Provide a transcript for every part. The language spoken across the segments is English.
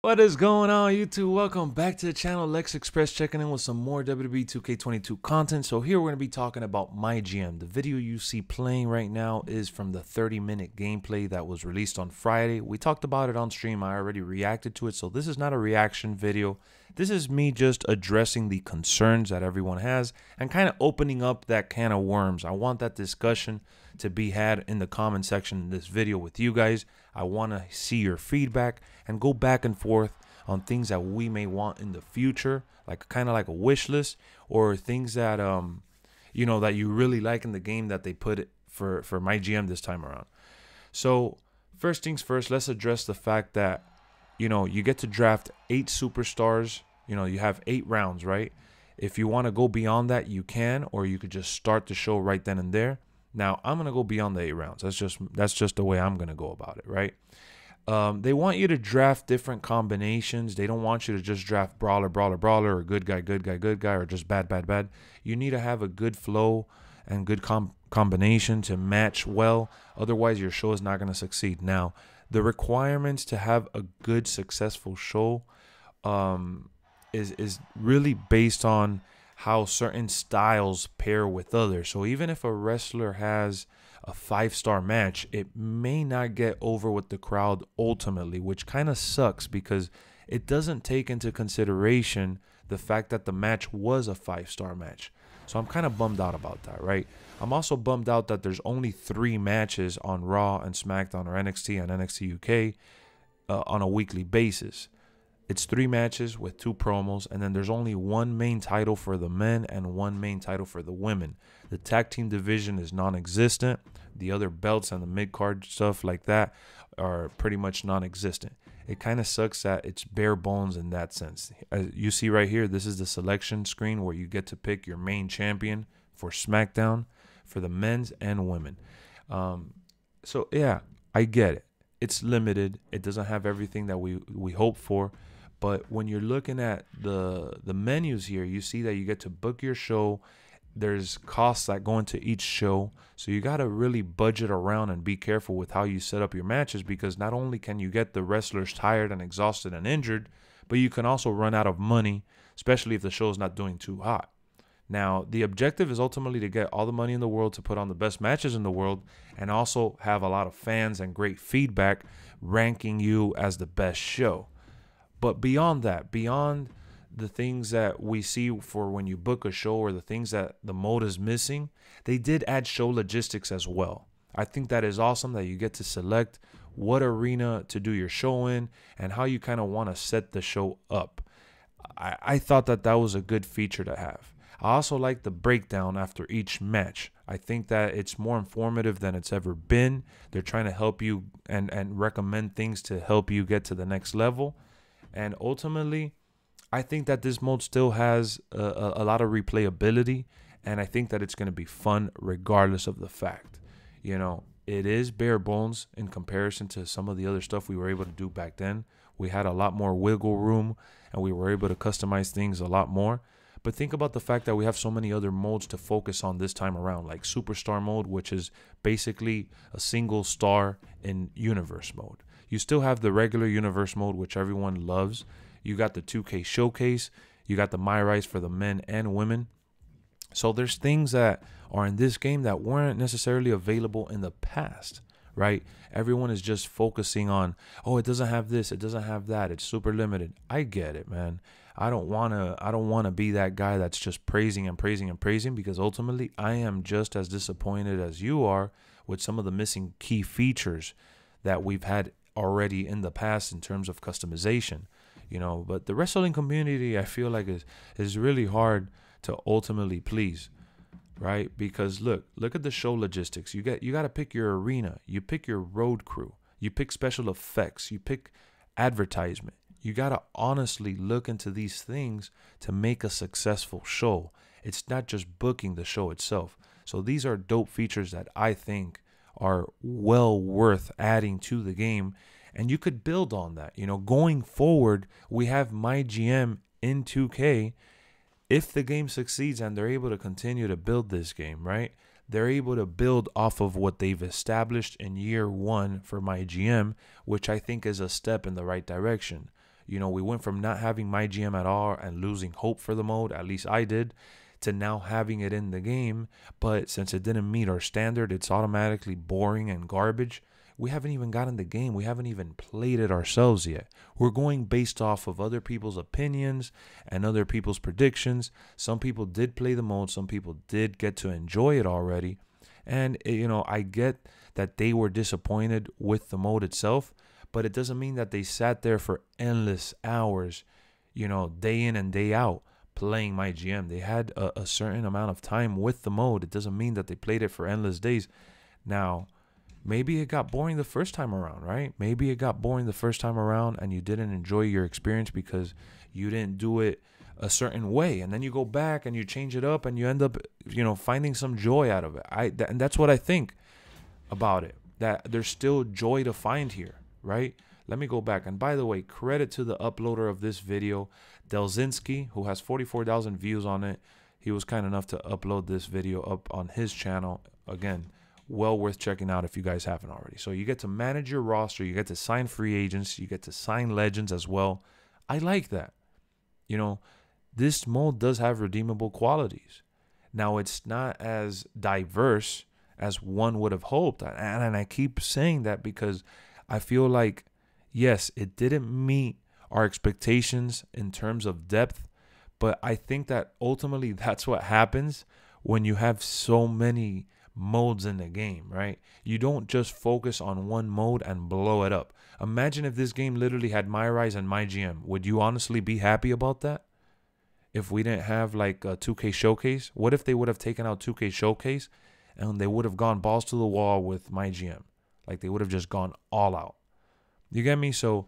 What is going on, YouTube? Welcome back to the channel. LexxExpress checking in with some more WWE 2K22 content. So here we're going to be talking about MyGM. The video you see playing right now is from the 30-minute gameplay that was released on Friday. We talked about it on stream. I already reacted to it. So this is not a reaction video. This is me just addressing the concerns that everyone has and kind of opening up that can of worms. I want that discussion to be had in the comment section in this video with you guys. I want to see your feedback and go back and forth on things that we may want in the future, like kind of like a wish list, or things that that you really like in the game that they put it for MyGM this time around. So first things first, let's address the fact that you get to draft 8 superstars. You have 8 rounds, right? If you want to go beyond that, you can, or you could just start the show right then and there. Now, I'm going to go beyond the 8 rounds. That's just the way I'm going to go about it, right? They want you to draft different combinations. They don't want you to just draft brawler, or good guy, or just bad. You need to have a good flow and good combination to match well. Otherwise, your show is not going to succeed. Now, the requirements to have a good, successful show is really based on how certain styles pair with others. So even if a wrestler has a 5-star match, it may not get over with the crowd ultimately, which kind of sucks because it doesn't take into consideration the fact that the match was a 5-star match. So I'm kind of bummed out about that, right? I'm also bummed out that there's only 3 matches on Raw and SmackDown or NXT and NXT UK on a weekly basis. It's 3 matches with 2 promos, and then there's only 1 main title for the men and 1 main title for the women. The tag team division is non-existent. The other belts and the mid-card stuff like that are pretty much non-existent. It kind of sucks that it's bare bones in that sense. As you see right here, this is the selection screen where you get to pick your main champion for SmackDown for the men's and women. So yeah, I get it. It's limited. It doesn't have everything that we hope for. But when you're looking at the menus here, you see that you get to book your show. There's costs that go into each show. So you got to really budget around and be careful with how you set up your matches, because not only can you get the wrestlers tired and exhausted and injured, but you can also run out of money, especially if the show is not doing too hot. Now, the objective is ultimately to get all the money in the world to put on the best matches in the world and also have a lot of fans and great feedback ranking you as the best show. But beyond that, beyond the things that we see for when you book a show or the things that the mode is missing, they did add show logistics as well. I think that is awesome that you get to select what arena to do your show in and how you kind of want to set the show up. I thought that was a good feature to have. I also like the breakdown after each match. I think that it's more informative than it's ever been. They're trying to help you and recommend things to help you get to the next level. And ultimately, I think that this mode still has a lot of replayability, and I think that it's going to be fun regardless of the fact. It is bare bones in comparison to some of the other stuff we were able to do back then. We had a lot more wiggle room, and we were able to customize things a lot more. But think about the fact that we have so many other modes to focus on this time around, like Superstar mode, which is basically a single star in universe mode. You still have the regular universe mode, which everyone loves. You got the 2K showcase. You got the My Rights for the men and women. So there's things that are in this game that weren't necessarily available in the past, right? Everyone is just focusing on, oh, it doesn't have this, it doesn't have that, it's super limited. I get it, man. I don't wanna be that guy that's just praising, because ultimately I am just as disappointed as you are with some of the missing key features that we've had already in the past in terms of customization. But the wrestling community, I feel like is really hard to ultimately please, right? Because look at the show logistics. You got to pick your arena, you pick your road crew, you pick special effects, you pick advertisement. You got to honestly look into these things to make a successful show. It's not just booking the show itself. So these are dope features that I think are well worth adding to the game, and you could build on that. Going forward, we have MyGM in 2K. If the game succeeds and they're able to continue to build this game, right, they're able to build off of what they've established in year 1 for MyGM, which I think is a step in the right direction. You know, we went from not having MyGM at all and losing hope for the mode, at least I did, to now having it in the game. But since it didn't meet our standard, it's automatically boring and garbage. We haven't even gotten the game. We haven't even played it ourselves yet. We're going based off of other people's opinions and other people's predictions. Some people did play the mode. Some people did get to enjoy it already. And, you know, I get that they were disappointed with the mode itself, but it doesn't mean that they sat there for endless hours, you know, day in and day out playing MyGM. They had a certain amount of time with the mode. It doesn't mean that they played it for endless days. Now, maybe it got boring the first time around, right? Maybe it got boring the first time around and you didn't enjoy your experience because you didn't do it a certain way. And then you go back and you change it up and you end up, you know, finding some joy out of it. And that's what I think about it, that there's still joy to find here, right? Let me go back. And by the way, credit to the uploader of this video, doesnt, who has 44,000 views on it. He was kind enough to upload this video up on his channel. Again, well worth checking out if you guys haven't already. So you get to manage your roster, you get to sign free agents, you get to sign legends as well. I like that. You know, this mode does have redeemable qualities. Now, it's not as diverse as one would have hoped. And I keep saying that because I feel like, yes, it didn't meet our expectations in terms of depth, but I think that ultimately that's what happens when you have so many modes in the game, right? You don't just focus on one mode and blow it up. Imagine if this game literally had MyRise and MyGM. Would you honestly be happy about that? If we didn't have like a 2K Showcase, what if they would have taken out 2K Showcase and they would have gone balls to the wall with MyGM? Like they would have just gone all out. You get me? So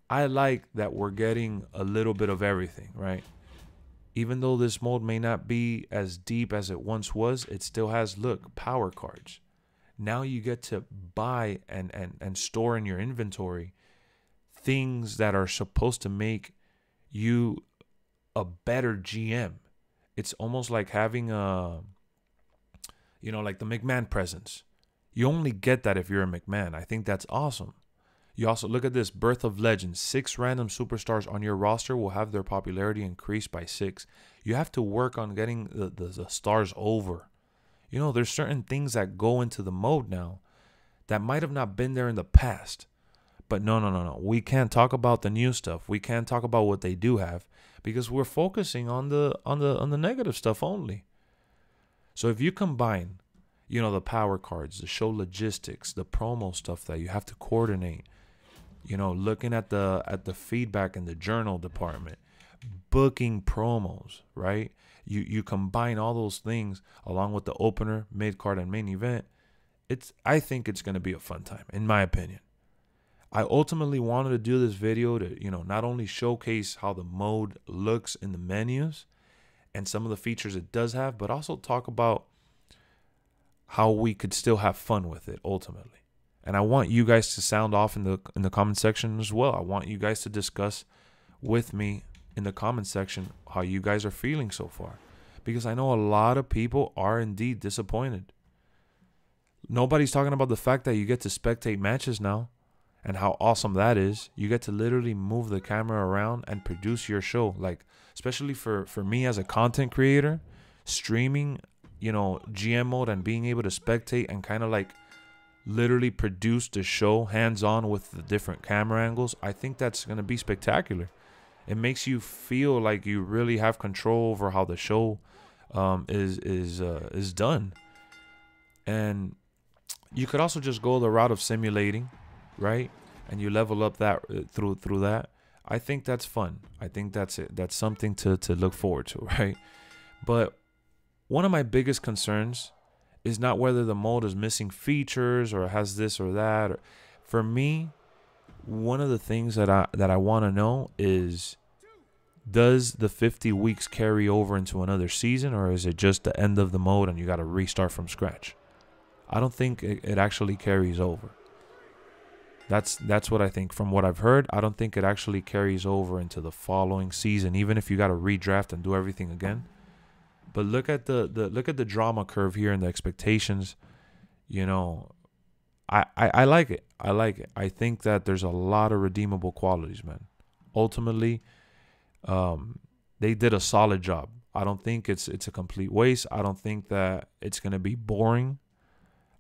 I like that we're getting a little bit of everything, right? Even though this mode may not be as deep as it once was, it still has, look, power cards. Now you get to buy and store in your inventory things that are supposed to make you a better GM. It's almost like having a, you know, like the McMahon presence. You only get that if you're a McMahon. I think that's awesome. You also look at this, Birth of Legends. 6 random superstars on your roster will have their popularity increased by 6. You have to work on getting the stars over. You know, there's certain things that go into the mode now that might have not been there in the past. But no. We can't talk about the new stuff. We can't talk about what they do have because we're focusing on the negative stuff only. So if you combine, you know, the power cards, the show logistics, the promo stuff that you have to coordinate, you know, looking at the feedback in the journal department, booking promos, right? You combine all those things along with the opener, mid card, and main event. I think it's going to be a fun time, in my opinion. I ultimately wanted to do this video to, you know, not only showcase how the mode looks in the menus and some of the features it does have, but also talk about how we could still have fun with it ultimately. And I want you guys to sound off in the comment section as well. I want you guys to discuss with me in the comment section how you guys are feeling so far, because I know a lot of people are indeed disappointed. Nobody's talking about the fact that you get to spectate matches now and how awesome that is. You get to literally move the camera around and produce your show. Like, especially for me as a content creator, streaming, you know, GM mode and being able to spectate and kind of like literally produce the show hands-on with the different camera angles. I think that's going to be spectacular. It makes you feel like you really have control over how the show is done. And you could also just go the route of simulating, right? And you level up that through that. I think that's fun. I think that's it. That's something to look forward to, right? But one of my biggest concerns is not whether the mode is missing features or has this or that. For me, one of the things that I want to know is, does the 50 weeks carry over into another season, or is it just the end of the mode and you got to restart from scratch? I don't think it actually carries over. That's what I think. From what I've heard, I don't think it actually carries over into the following season, even if you got to redraft and do everything again. But look at the drama curve here and the expectations. You know, I like it. I like it. I think that there's a lot of redeemable qualities, man. ultimately, they did a solid job. I don't think it's a complete waste. I don't think that it's going to be boring.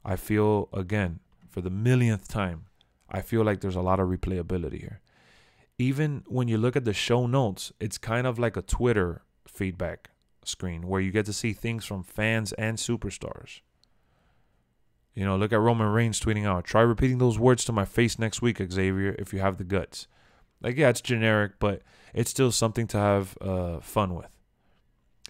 I feel, again, for the millionth time, I feel like there's a lot of replayability here. Even when you look at the show notes, it's kind of like a Twitter feedback screen where you get to see things from fans and superstars. You know, look at Roman Reigns tweeting out, "Try repeating those words to my face next week, Xavier, if you have the guts." Like, yeah, it's generic, but it's still something to have fun with.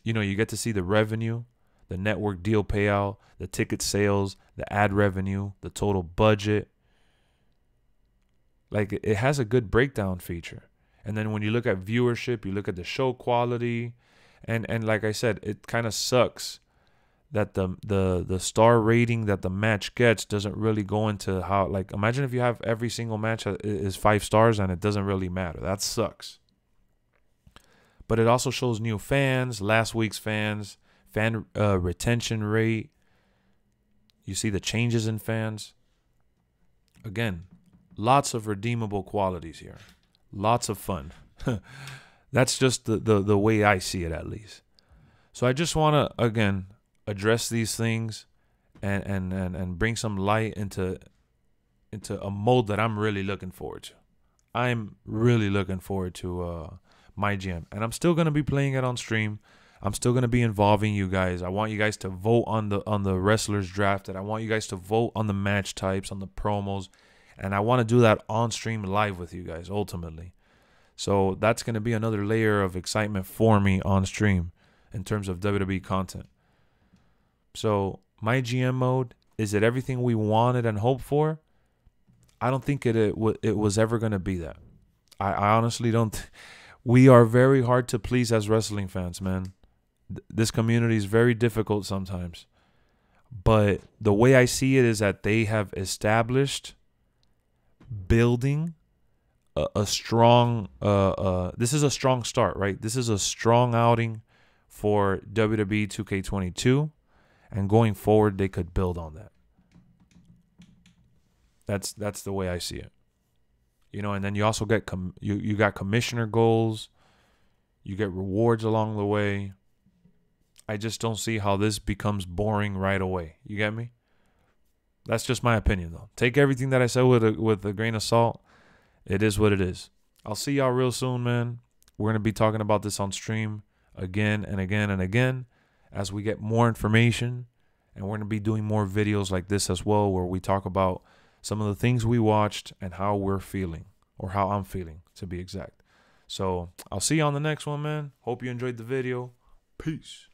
You know, you get to see the revenue, the network deal payout, the ticket sales, the ad revenue, the total budget. Like, it has a good breakdown feature. And then when you look at viewership, you look at the show quality. And like I said, it kind of sucks that the star rating that the match gets doesn't really go into how, like, imagine if you have every single match is 5 stars and it doesn't really matter. That sucks. But it also shows new fans, last week's fans, fan retention rate. You see the changes in fans. Again, lots of redeemable qualities here. Lots of fun. That's just the way I see it, at least. So I just want to, again, address these things and bring some light into a mode that I'm really looking forward to. I'm really looking forward to MyGM. And I'm still going to be playing it on stream. I'm still going to be involving you guys. I want you guys to vote on the wrestlers drafted. I want you guys to vote on the match types, on the promos. And I want to do that on stream live with you guys, ultimately. So that's going to be another layer of excitement for me on stream in terms of WWE content. So MyGM mode, is it everything we wanted and hoped for? I don't think it was ever going to be that. I honestly don't. We are very hard to please as wrestling fans, man. This community is very difficult sometimes. But the way I see it is that they have established building a strong this is a strong start, right? This is a strong outing for WWE 2K22, and going forward they could build on that. That's the way I see it. You know, and then you also get you got commissioner goals, you get rewards along the way. I just don't see how this becomes boring right away. You get me? That's just my opinion, though. Take everything that I said with a grain of salt. It is what it is. I'll see y'all real soon, man. We're going to be talking about this on stream again and again and again as we get more information. And we're going to be doing more videos like this as well, where we talk about some of the things we watched and how we're feeling, or how I'm feeling, to be exact. So I'll see you on the next one, man. Hope you enjoyed the video. Peace.